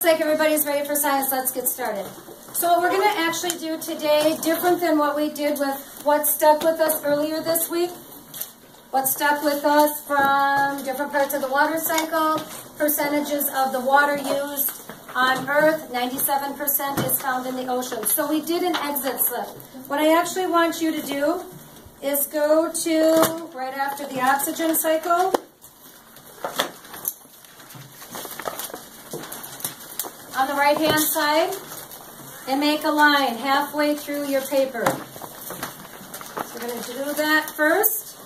Like everybody's ready for science, let's get started. So what we're going to actually do today, different than what we did with what stuck with us earlier this week, what stuck with us from different parts of the water cycle, percentages of the water used on Earth, 97% is found in the ocean. So we did an exit slip. What I actually want you to do is go to, right after the oxygen cycle, on the right-hand side, and make a line halfway through your paper. So we're going to do that first.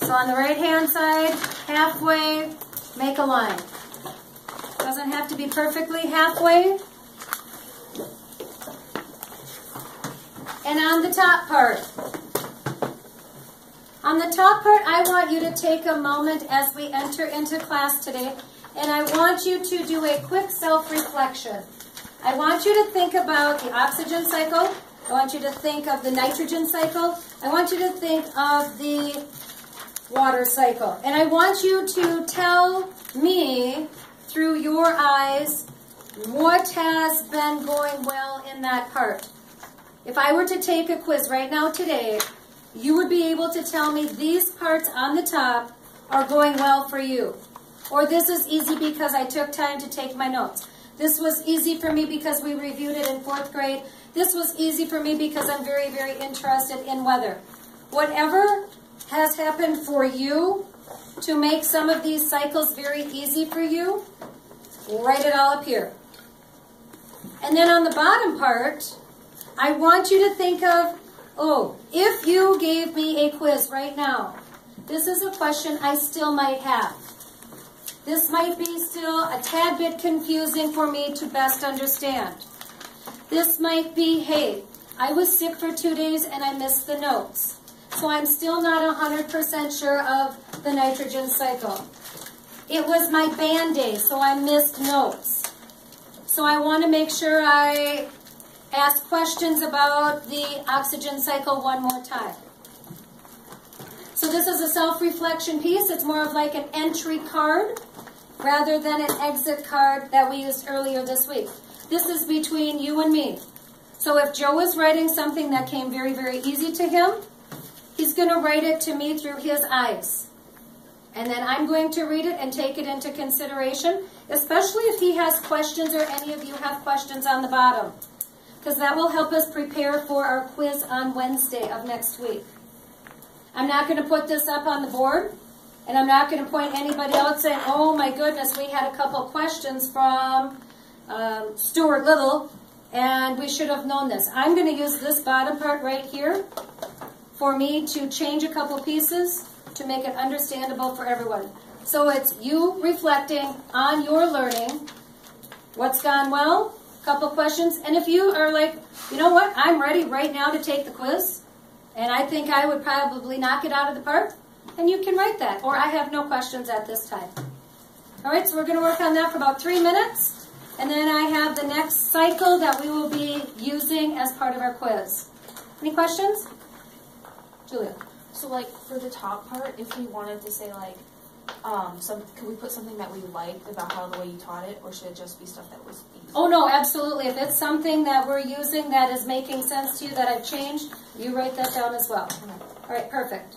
So on the right-hand side, halfway, make a line. Doesn't have to be perfectly halfway. And on the top part. On the top part, I want you to take a moment as we enter into class today, and I want you to do a quick self-reflection. I want you to think about the oxygen cycle. I want you to think of the nitrogen cycle. I want you to think of the water cycle. And I want you to tell me, through your eyes, what has been going well in that part. If I were to take a quiz right now today, you would be able to tell me these parts on the top are going well for you. Or this is easy because I took time to take my notes. This was easy for me because we reviewed it in 4th grade. This was easy for me because I'm very, very interested in weather. Whatever has happened for you to make some of these cycles very easy for you, write it all up here. And then on the bottom part, I want you to think of, oh, if you gave me a quiz right now, this is a question I still might have. This might be still a tad bit confusing for me to best understand. This might be, hey, I was sick for 2 days and I missed the notes. So I'm still not 100% sure of the nitrogen cycle. It was my band day, so I missed notes. So I want to make sure I ask questions about the oxygen cycle one more time. So this is a self-reflection piece. It's more of like an entry card rather than an exit card that we used earlier this week. This is between you and me. So if Joe is writing something that came very, very easy to him, he's going to write it to me through his eyes. And then I'm going to read it and take it into consideration, especially if he has questions or any of you have questions on the bottom, because that will help us prepare for our quiz on Wednesday of next week. I'm not going to put this up on the board, and I'm not going to point anybody out saying, oh my goodness, we had a couple questions from Stuart Little, and we should have known this. I'm going to use this bottom part right here for me to change a couple pieces to make it understandable for everyone. So it's you reflecting on your learning, what's gone well, a couple questions, and if you are like, you know what, I'm ready right now to take the quiz, and I think I would probably knock it out of the park, and you can write that, or I have no questions at this time. All right, so we're going to work on that for about 3 minutes, and then I have the next cycle that we will be using as part of our quiz. Any questions? Julia. So, like, for the top part, if we wanted to say, like, could we put something that we liked about how the way you taught it, or should it just be stuff that was easy? Oh, no, absolutely. If it's something that we're using that is making sense to you that I've changed, you write that down as well. All right, perfect.